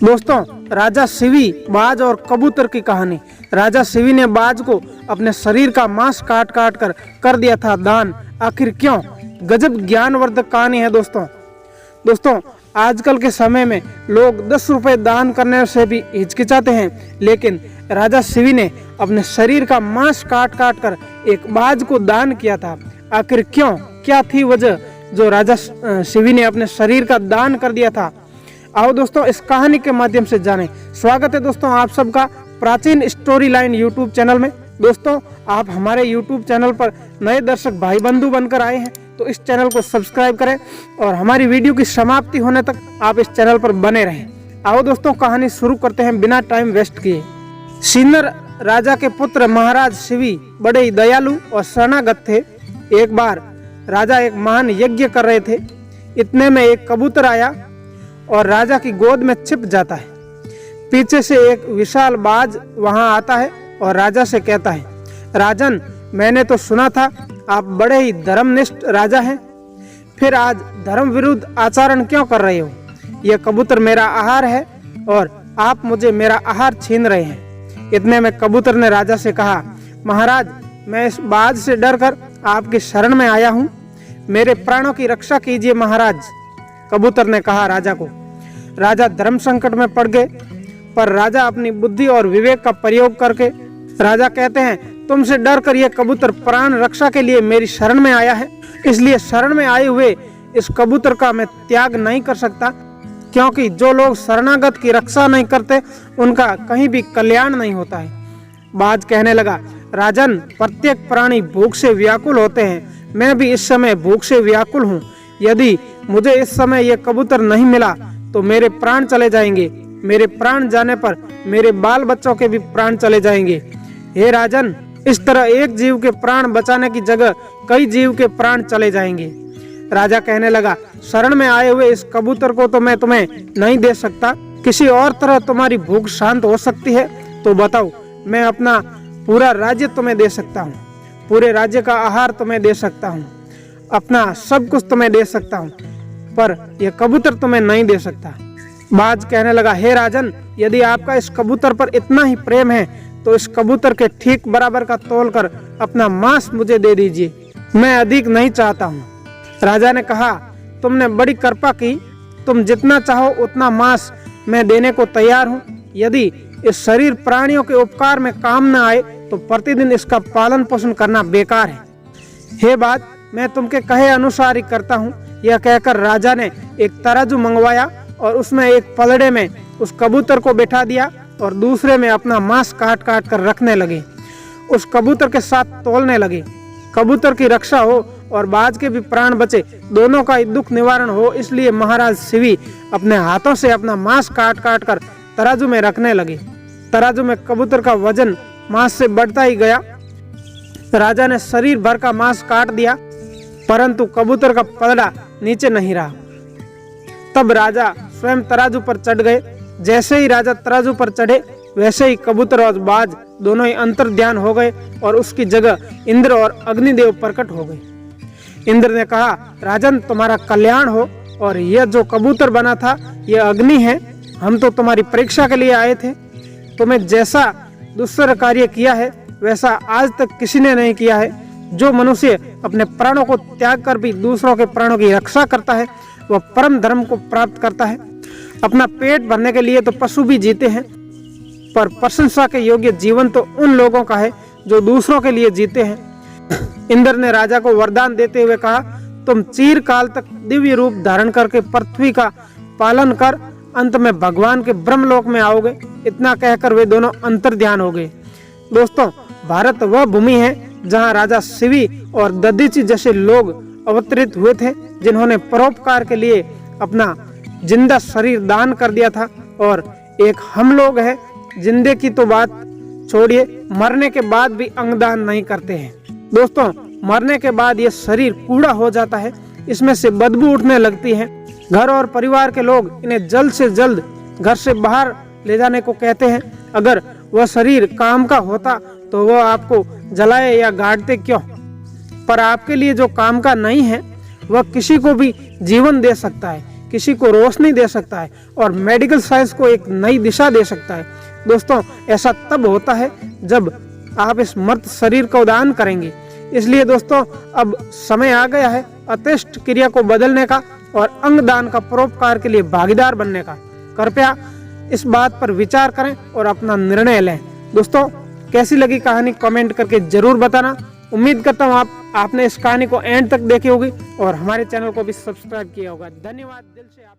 दोस्तों, राजा शिवी, बाज और कबूतर की कहानी। राजा शिवी ने बाज को अपने शरीर का मांस काट काट कर दिया था दान। आखिर क्यों? गजब ज्ञानवर्धक कहानी है दोस्तों, आजकल के समय में लोग 10 रुपए दान करने से भी हिचकिचाते हैं, लेकिन राजा शिवी ने अपने शरीर का मांस काट काट कर एक बाज को दान किया था। आखिर क्यों? क्या थी वजह जो राजा शिवी ने अपने शरीर का दान कर दिया था? आओ दोस्तों, इस कहानी के माध्यम से जानें। स्वागत है दोस्तों आप सबका प्राचीन स्टोरी लाइन यूट्यूब चैनल में। दोस्तों, आप हमारे यूट्यूब चैनल पर नए दर्शक भाई बंधु बनकर आए हैं तो इस चैनल को सब्सक्राइब करें और हमारी वीडियो की समाप्ति होने तक आप इस चैनल पर बने रहें। आओ दोस्तों, कहानी शुरू करते हैं बिना टाइम वेस्ट किए। सिन्नर राजा के पुत्र महाराज शिवी बड़े ही दयालु और शरणागत थे। एक बार राजा एक महान यज्ञ कर रहे थे। इतने में एक कबूतर आया और राजा की गोद में छिप जाता है। पीछे से एक विशाल बाज वहां आता है और राजा से कहता है, राजन, मैंने तो सुना था आप बड़े ही धर्मनिष्ठ राजा हैं, फिर आज धर्म विरुद्ध आचरण क्यों कर रहे हो? यह कबूतर मेरा आहार है और आप मुझे मेरा आहार छीन रहे हैं। इतने में कबूतर ने राजा से कहा, महाराज, मैं इस बाज से डरकर आपकी शरण में आया हूँ, मेरे प्राणों की रक्षा कीजिए महाराज। कबूतर ने कहा राजा को। राजा धर्म संकट में पड़ गए, पर राजा अपनी बुद्धि और विवेक का प्रयोग करके राजा कहते हैं, तुमसे डरकर यह कबूतर प्राण रक्षा के लिए मेरी शरण में आया है, इसलिए शरण में आए हुए इस कबूतर का मैं त्याग नहीं कर सकता, क्योंकि जो लोग शरणागत की रक्षा नहीं करते उनका कहीं भी कल्याण नहीं होता है। बाज कहने लगा, राजन, प्रत्येक प्राणी भूख से व्याकुल होते हैं, मैं भी इस समय भूख से व्याकुल हूँ। यदि मुझे इस समय यह कबूतर नहीं मिला तो मेरे प्राण चले जाएंगे। मेरे प्राण जाने पर मेरे बाल बच्चों के भी प्राण चले जाएंगे। हे राजन, इस तरह एक जीव के प्राण बचाने की जगह कई जीव के प्राण चले जाएंगे। राजा कहने लगा, शरण में आए हुए इस कबूतर को तो मैं तुम्हें नहीं दे सकता, किसी और तरह तुम्हारी भूख शांत हो सकती है तो बताओ, मैं अपना पूरा राज्य तुम्हें दे सकता हूँ, पूरे राज्य का आहार तुम्हें दे सकता हूँ, अपना सब कुछ तुम्हें दे सकता हूँ, पर यह कबूतर तुम्हें नहीं दे सकता। बाज कहने लगा, हे राजन, यदि आपका इस कबूतर पर इतना ही प्रेम है तो इस कबूतर के ठीक बराबर का तोल कर अपना मांस मुझे दे दीजिए, मैं अधिक नहीं चाहता हूँ। राजा ने कहा, तुमने बड़ी कृपा की, तुम जितना चाहो उतना मांस मैं देने को तैयार हूँ। यदि इस शरीर प्राणियों के उपकार में काम न आए तो प्रतिदिन इसका पालन पोषण करना बेकार है। हे बाज, मैं तुमके कहे अनुसार ही करता हूँ। यह कहकर राजा ने एक तराजू मंगवाया और उसमें एक पलड़े में उस कबूतर को बैठा दिया और दूसरे में अपना मांस काट काट कर रखने लगे। उस कबूतर के साथ तोलने लगे। कबूतर की रक्षा हो और बाज के भी प्राण बचे, दोनों का दुख निवारण हो, इसलिए महाराज शिवी अपने हाथों से अपना मांस काट काट कर तराजू में रखने लगे। तराजू में कबूतर का वजन मांस से बढ़ता ही गया। राजा ने शरीर भर का मांस काट दिया, परंतु कबूतर का पलड़ा नीचे नहीं रहा। तब राजा स्वयं तराजू पर चढ़ गए। जैसे ही राजा तराजू पर चढ़े वैसे ही कबूतर और बाज दोनों ही अंतर ध्यान हो गए और उसकी जगह इंद्र और अग्निदेव प्रकट हो गए। इंद्र ने कहा, राजन, तुम्हारा कल्याण हो, और यह जो कबूतर बना था यह अग्नि है। हम तो तुम्हारी परीक्षा के लिए आए थे। तुम्हें जैसा दुष्कर कार्य किया है वैसा आज तक किसी ने नहीं किया है। जो मनुष्य अपने प्राणों को त्याग कर भी दूसरों के प्राणों की रक्षा करता है वह परम धर्म को प्राप्त करता है। अपना पेट भरने के लिए तो पशु भी जीते हैं, पर प्रशंसा के योग्य जीवन तो उन लोगों का है जो दूसरों के लिए जीते हैं। इंद्र ने राजा को वरदान देते हुए कहा, तुम चिरकाल तक दिव्य रूप धारण करके पृथ्वी का पालन कर अंत में भगवान के ब्रह्मलोक में आओगे। इतना कहकर वे दोनों अंतर ध्यान हो गए। दोस्तों, भारत वह भूमि है जहाँ राजा शिवी और दधीची जैसे लोग अवतरित हुए थे, जिन्होंने परोपकार के लिए अपना जिंदा शरीर दान कर दिया था। और एक हम लोग हैं, जिंदे की तो बात छोड़िए, मरने के बाद भी अंगदान नहीं करते हैं। दोस्तों, मरने के बाद ये शरीर कूड़ा हो जाता है, इसमें से बदबू उठने लगती है। घर और परिवार के लोग इन्हें जल्द से जल्द घर से बाहर ले जाने को कहते हैं। अगर वह शरीर काम का होता तो वह आपको जलाए या गाड़ते क्यों? पर आपके लिए जो काम का नहीं है वह किसी को भी जीवन दे सकता है, किसी को रोशनी दे सकता है और मेडिकल साइंस को एक नई दिशा दे सकता है। दोस्तों, ऐसा तब होता है जब आप इस मर्त शरीर को दान करेंगे। इसलिए दोस्तों, अब समय आ गया है अत्यष्ट क्रिया को बदलने का और अंग दान का परोपकार के लिए भागीदार बनने का। कृपया इस बात पर विचार करें और अपना निर्णय लें। दोस्तों, कैसी लगी कहानी कमेंट करके जरूर बताना। उम्मीद करता हूँ आपने इस कहानी को एंड तक देखी होगी और हमारे चैनल को भी सब्सक्राइब किया होगा। धन्यवाद दिल से आप